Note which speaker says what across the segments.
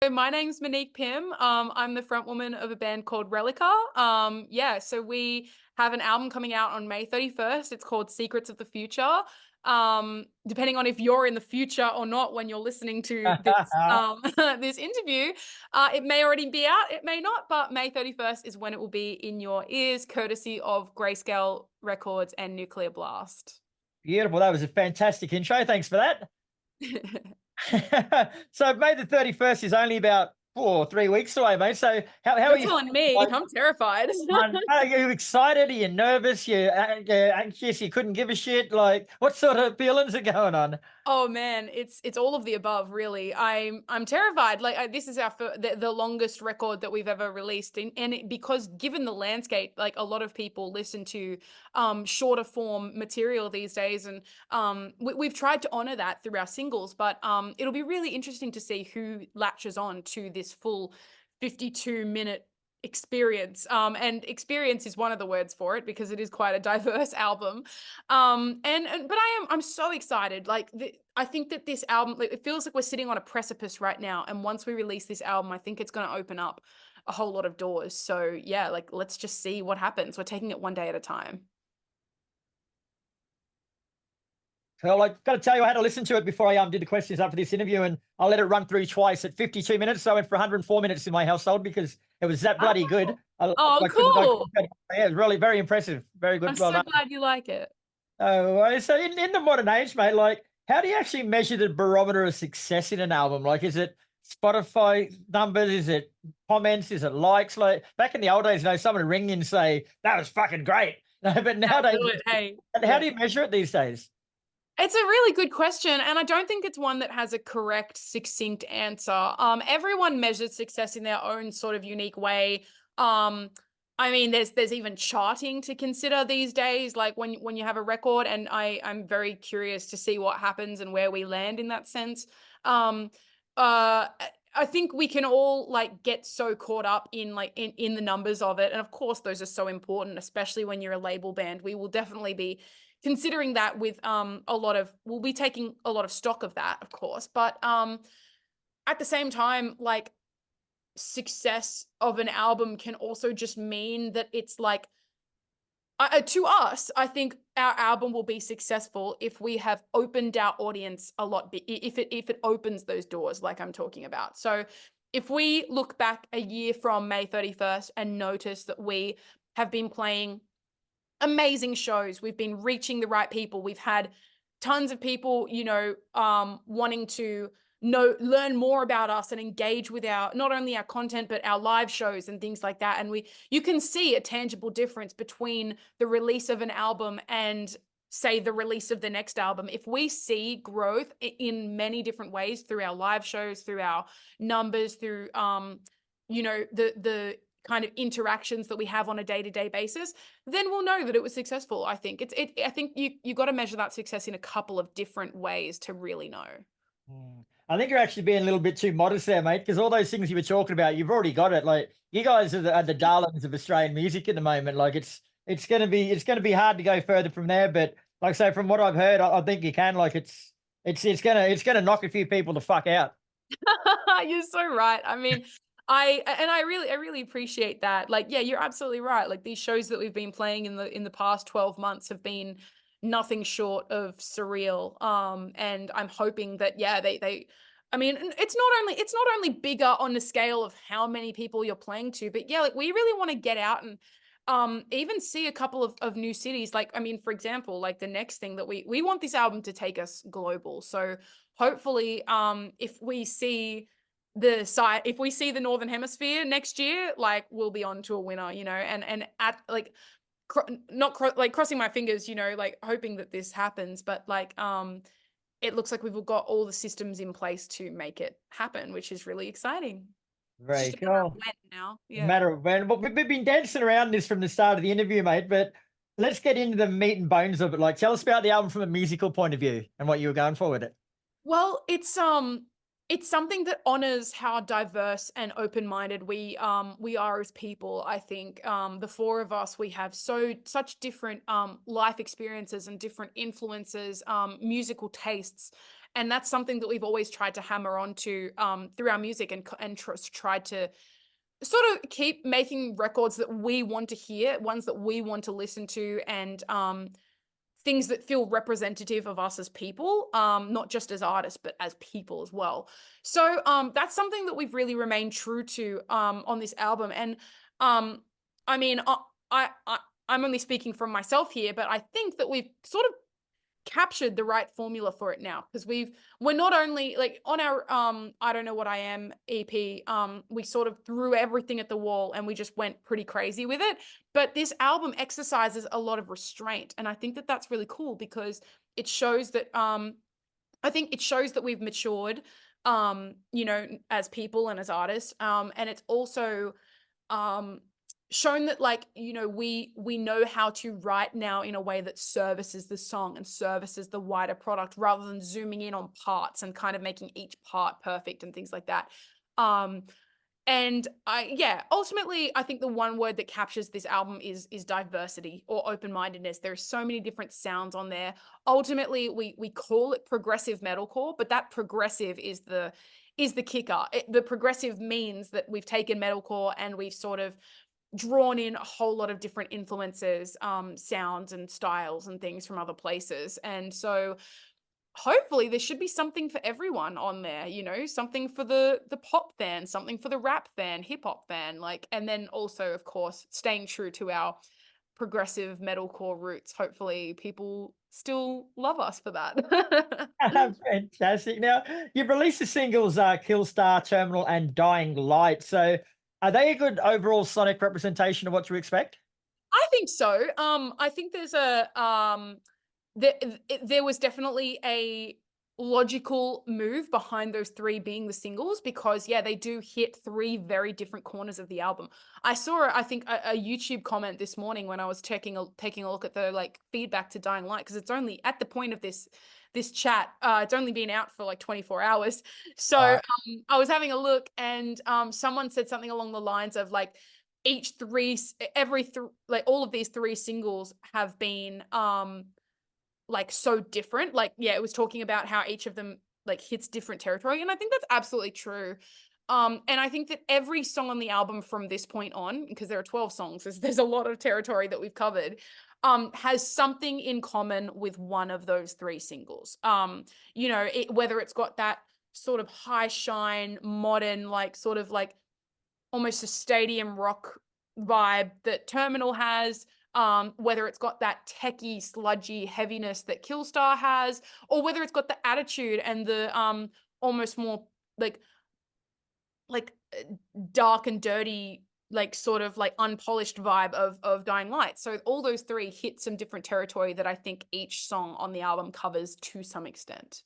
Speaker 1: So my name's Monique Pym. I'm the front woman of a band called Reliqa. Yeah, so we have an album coming out on May 31st. It's called Secrets of the Future. Depending on if you're in the future or not when you're listening to this this interview, it may already be out, it may not, but May 31st is when it will be in your ears, courtesy of Grayscale Records and Nuclear Blast.
Speaker 2: Beautiful. That was a fantastic intro. Thanks for that. So May the 31st is only about 3 weeks away, mate. So how are
Speaker 1: You're
Speaker 2: you
Speaker 1: telling
Speaker 2: feeling?
Speaker 1: me,
Speaker 2: Like,
Speaker 1: I'm terrified.
Speaker 2: are you excited? Are you nervous? You're anxious? You couldn't give a shit? Like, what sort of feelings are going on?
Speaker 1: Oh man, it's all of the above, really. I'm terrified. Like this is the longest record that we've ever released, because given the landscape, like a lot of people listen to shorter form material these days, and we've tried to honor that through our singles. But it'll be really interesting to see who latches on to this full 52-minute experience. And experience is one of the words for it because it is quite a diverse album. But I'm so excited. Like I think that this album, like, it feels like we're sitting on a precipice right now, and once we release this album, I think it's going to open up a whole lot of doors. So yeah, like let's just see what happens. We're taking it one day at a time.
Speaker 2: Well, I got to tell you, I had to listen to it before I did the questions after this interview, and I let it run through twice at 52 minutes. So I went for 104 minutes in my household because it was that bloody good.
Speaker 1: Oh, oh,
Speaker 2: I
Speaker 1: cool.
Speaker 2: couldn't, yeah, it was really very impressive. Very
Speaker 1: I'm
Speaker 2: good. Well
Speaker 1: so
Speaker 2: done.
Speaker 1: glad you like it.
Speaker 2: So in the modern age, mate, like, how do you actually measure the barometer of success in an album? Like, is it Spotify numbers? Is it comments? Is it likes? Like back in the old days, someone would ring you and say that was fucking great. But
Speaker 1: Now
Speaker 2: nowadays,
Speaker 1: do it. Hey,
Speaker 2: how
Speaker 1: yeah.
Speaker 2: do you measure it these days?
Speaker 1: It's a really good question, and I don't think it's one that has a correct, succinct answer. Everyone measures success in their own sort of unique way. I mean, there's even charting to consider these days, like when you have a record, and I'm very curious to see what happens and where we land in that sense. Um, uh, I think we can all like get so caught up in like in the numbers of it, and of course those are so important, especially when you're a label band. We will definitely be considering that with we'll be taking a lot of stock of that, of course, but at the same time, like, success of an album can also just mean that it's like, to us, I think our album will be successful if we have opened our audience a lot, if it opens those doors like I'm talking about. So if we look back a year from May 31st and notice that we have been playing amazing shows, we've been reaching the right people, we've had tons of people, wanting to learn more about us and engage with our, not only our content but our live shows and things like that, and you can see a tangible difference between the release of an album and, say, the release of the next album. If we see growth in many different ways through our live shows, through our numbers, through the kind of interactions that we have on a day-to-day basis, then we'll know that it was successful. I think I think you got to measure that success in a couple of different ways to really know.
Speaker 2: I think you're actually being a little bit too modest there, mate, because all those things you were talking about, you've already got it. Like, you guys are the darlings of Australian music at the moment. Like, it's gonna be hard to go further from there. But like I say, from what I've heard, I think you can. Like, it's gonna knock a few people the fuck out.
Speaker 1: You're so right. I mean, I really appreciate that. Like, yeah, you're absolutely right. Like, these shows that we've been playing in the past 12 months have been nothing short of surreal. And I'm hoping that, yeah, they I mean, it's not only bigger on the scale of how many people you're playing to, but yeah, like, we really want to get out and even see a couple of new cities. Like, I mean, for example, like the next thing that we want this album to take us global. So hopefully, if we see the Northern Hemisphere next year, like, we'll be on to a winner, and at like not like crossing my fingers, like hoping that this happens, but like it looks like we've got all the systems in place to make it happen, which is really exciting. It's
Speaker 2: Very
Speaker 1: just a matter of
Speaker 2: cool.
Speaker 1: when now. Yeah.
Speaker 2: Matter of when. But we've been dancing around this from the start of the interview, mate. But let's get into the meat and bones of it. Like, tell us about the album from a musical point of view and what you were going for with it.
Speaker 1: Well, it's something that honors how diverse and open-minded we are as people. I think the four of us, we have such different life experiences and different influences, musical tastes, And that's something that we've always tried to hammer on to through our music, and tried to sort of keep making records that we want to hear, ones that we want to listen to, and things that feel representative of us as people, not just as artists, but as people as well. So that's something that we've really remained true to on this album. And I mean, I'm only speaking from myself here, but I think that we've sort of captured the right formula for it now, because we're not only like on our I Don't Know What I Am EP, we sort of threw everything at the wall and we just went pretty crazy with it, but this album exercises a lot of restraint, and I think that that's really cool, because it shows that I think it shows that we've matured, you know, as people and as artists, and it's also um shown that, like, you know, we know how to write now in a way that services the song and services the wider product, rather than zooming in on parts and kind of making each part perfect and things like that. um and ultimately I think the one word that captures this album is diversity or open-mindedness. There's so many different sounds on there. Ultimately we call it progressive metalcore, but that progressive is the kicker. The progressive means that we've taken metalcore and we've sort of drawn in a whole lot of different influences, sounds and styles and things from other places. And so hopefully there should be something for everyone on there, you know, something for the pop fan, something for the rap fan, hip hop fan, like, and then also of course staying true to our progressive metalcore roots. Hopefully people still love us for that.
Speaker 2: Fantastic. Now, you've released the singles Killstar, Terminal, and Dying Light. So, are they a good overall sonic representation of what you expect?
Speaker 1: I think so. I think there's a there there was definitely a logical move behind those three being the singles, because yeah, they do hit three very different corners of the album. I saw, I think, a YouTube comment this morning when I was taking a look at the like feedback to Dying Light, because it's only at the point of this chat, it's only been out for like 24 hours. So
Speaker 2: Right.
Speaker 1: I was having a look, and someone said something along the lines of like each three every like all of these three singles have been like so different. Like, yeah, it was talking about how each of them like hits different territory, and I think that's absolutely true. And I think that every song on the album from this point on, because there are 12 songs, there's a lot of territory that we've covered, has something in common with one of those three singles. You know, whether it's got that sort of high shine, modern, like sort of like almost a stadium rock vibe that Terminal has, whether it's got that techie, sludgy heaviness that Killstar has, or whether it's got the attitude and the almost more like like dark and dirty, like sort of like unpolished vibe of Dying Light. So all those three hit some different territory that I think each song on the album covers to some extent.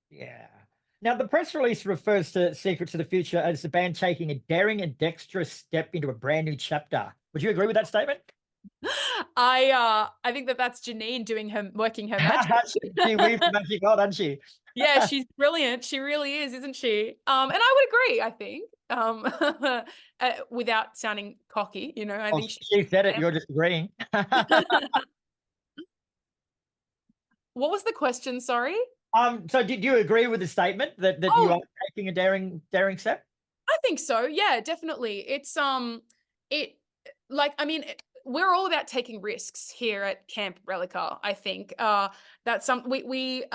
Speaker 2: Yeah. Now, the press release refers to Secrets of the Future as the band taking a daring and dexterous step into a brand new chapter. Would you agree with that statement?
Speaker 1: I think that that's Janine doing her working her magic.
Speaker 2: She weaves the magic god, doesn't she?
Speaker 1: Yeah, she's brilliant. She really is, isn't she? And I would agree, I think. Without sounding cocky, you know, I
Speaker 2: Oh,
Speaker 1: think
Speaker 2: she said it. You're just agreeing.
Speaker 1: What was the question? Sorry.
Speaker 2: So did you agree with the statement that you
Speaker 1: Oh,
Speaker 2: are taking a daring step?
Speaker 1: I think so. Yeah, definitely. It like, I mean, we're all about taking risks here at Camp Relica, I think. That's some we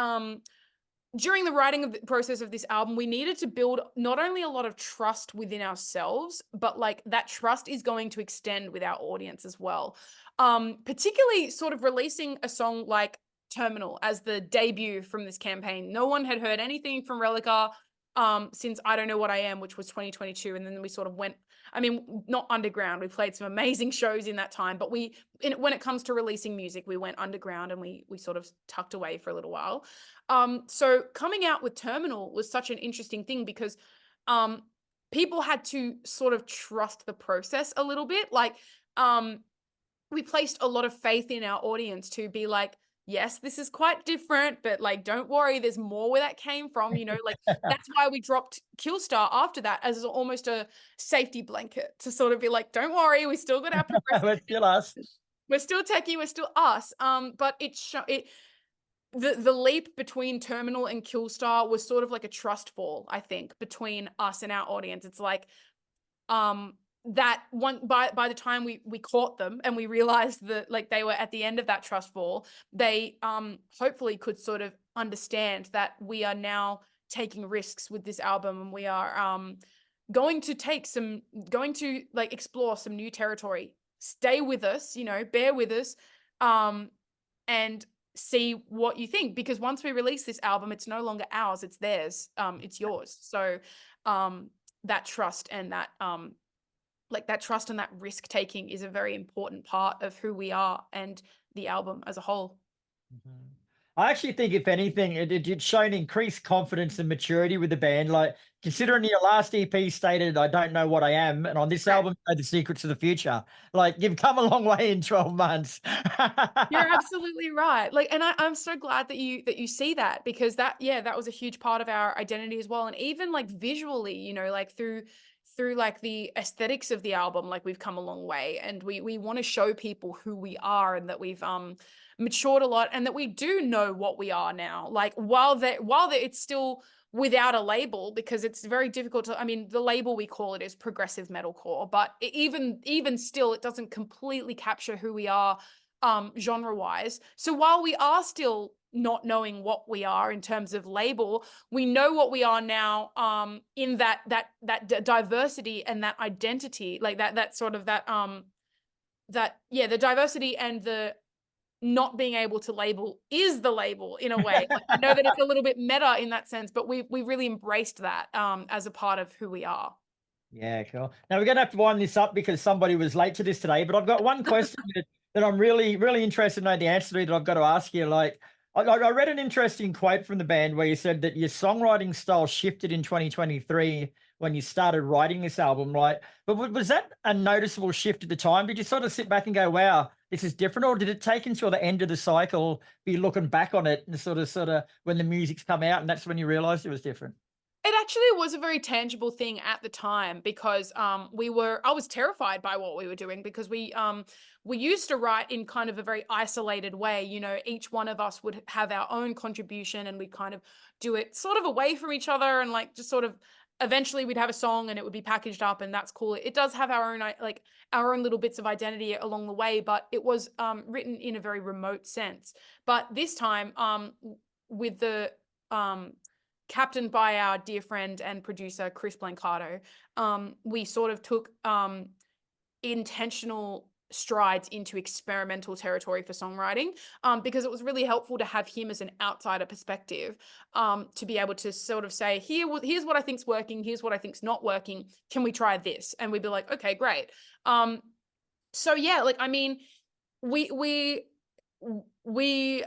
Speaker 1: during the writing of the process of this album, we needed to build not only a lot of trust within ourselves, but like that trust is going to extend with our audience as well. Particularly sort of releasing a song like Terminal as the debut from this campaign. No one had heard anything from Relica since I Don't Know What I Am, which was 2022. And then we sort of went, I mean, not underground. We played some amazing shows in that time, but when it comes to releasing music, we went underground and we sort of tucked away for a little while. So coming out with Terminal was such an interesting thing, because people had to sort of trust the process a little bit. Like, we placed a lot of faith in our audience to be like, yes, this is quite different, but like, don't worry, there's more where that came from, you know, like that's why we dropped Killstar after that as almost a safety blanket to sort of be like, don't worry, we still got our progressive,
Speaker 2: Let's kill us.
Speaker 1: we're still techie, we're still us. But it the leap between Terminal and Killstar was sort of like a trust fall, I think, between us and our audience. It's like, um that one, by the time we caught them and we realized that like they were at the end of that trust fall, they hopefully could sort of understand that we are now taking risks with this album, and we are going to like explore some new territory. Stay with us, bear with us, and see what you think, because once we release this album, it's no longer ours, it's theirs, it's yours. So that trust and that that trust and that risk taking is a very important part of who we are and the album as a whole.
Speaker 2: Mhm. I actually think, if anything, it's shown increased confidence and maturity with the band. Like, considering your last EP stated, "I don't know what I am," and on this
Speaker 1: Right.
Speaker 2: album, "The Secrets of the Future." Like, you've come a long way in 12 months.
Speaker 1: You're absolutely right. Like, and I'm so glad that you see that, because that was a huge part of our identity as well. And even like visually, like through like the aesthetics of the album, like we've come a long way, and we want to show people who we are, and that we've matured a lot, and that we do know what we are now. Like, while it's still without a label, because it's very difficult to, I mean, the label we call it is progressive metalcore, but even still, it doesn't completely capture who we are genre wise. So while we are still not knowing what we are in terms of label, we know what we are now, in that diversity and that identity, like that sort of the diversity and the not being able to label is the label in a way. Like, I know that it's a little bit meta in that sense, but we really embraced that as a part of who we are.
Speaker 2: Yeah, cool. Now we're gonna have to wind this up because somebody was late to this today, but I've got one question that I'm really, really interested to know the answer to, that I've got to ask you. Like, I read an interesting quote from the band where you said that your songwriting style shifted in 2023 when you started writing this album. Like, but was that a noticeable shift at the time? Did you sort of sit back and go, "Wow, this is different," or did it take until the end of the cycle, be looking back on it and sort of when the music's come out, and that's when you realized it was different?
Speaker 1: It actually was a very tangible thing at the time, because I was terrified by what we were doing, because we used to write in kind of a very isolated way. Each one of us would have our own contribution, and we'd kind of do it sort of away from each other, and like just sort of eventually we'd have a song and it would be packaged up, and that's cool. It does have our own little bits of identity along the way, but it was written in a very remote sense. But this time, with the captained by our dear friend and producer Chris Blancato, we sort of took intentional strides into experimental territory for songwriting, because it was really helpful to have him as an outsider perspective, to be able to sort of say, here's what I think's working, here's what I think's not working. Can we try this? And we'd be like, okay, great. So yeah, like, I mean, we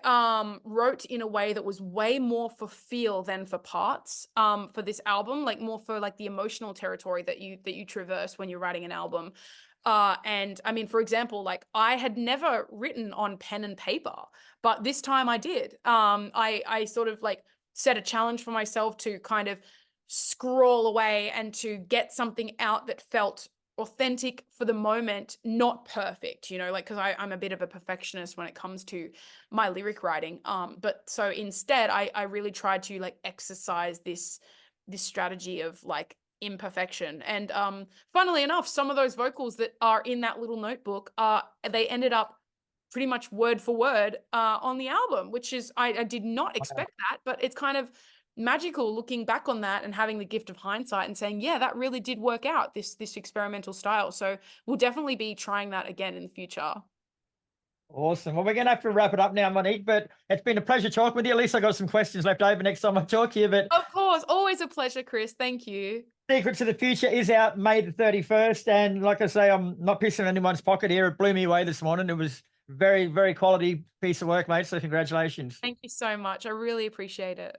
Speaker 1: wrote in a way that was way more for feel than for parts, for this album, like more for like the emotional territory that you traverse when you're writing an album. And I mean, for example, like, I had never written on pen and paper, but this time I did. I sort of like set a challenge for myself to kind of scroll away and to get something out that felt authentic for the moment, not perfect, like, because I'm a bit of a perfectionist when it comes to my lyric writing. But so instead, I really tried to like exercise this strategy of like imperfection. And funnily enough, some of those vocals that are in that little notebook, they ended up pretty much word for word on the album, which is, I did not expect that, but it's kind of magical looking back on that and having the gift of hindsight and saying, yeah, that really did work out, this experimental style. So we'll definitely be trying that again in the future.
Speaker 2: Awesome. Well, we're going to have to wrap it up now, Monique, but it's been a pleasure talking with you. At least I got some questions left over next time I talk to you. But
Speaker 1: Of course, always a pleasure, Chris. Thank you.
Speaker 2: Secrets of the Future is out May the 31st. And like I say, I'm not pissing in anyone's pocket here. It blew me away this morning. It was very, very quality piece of work, mate. So congratulations.
Speaker 1: Thank you so much. I really appreciate it.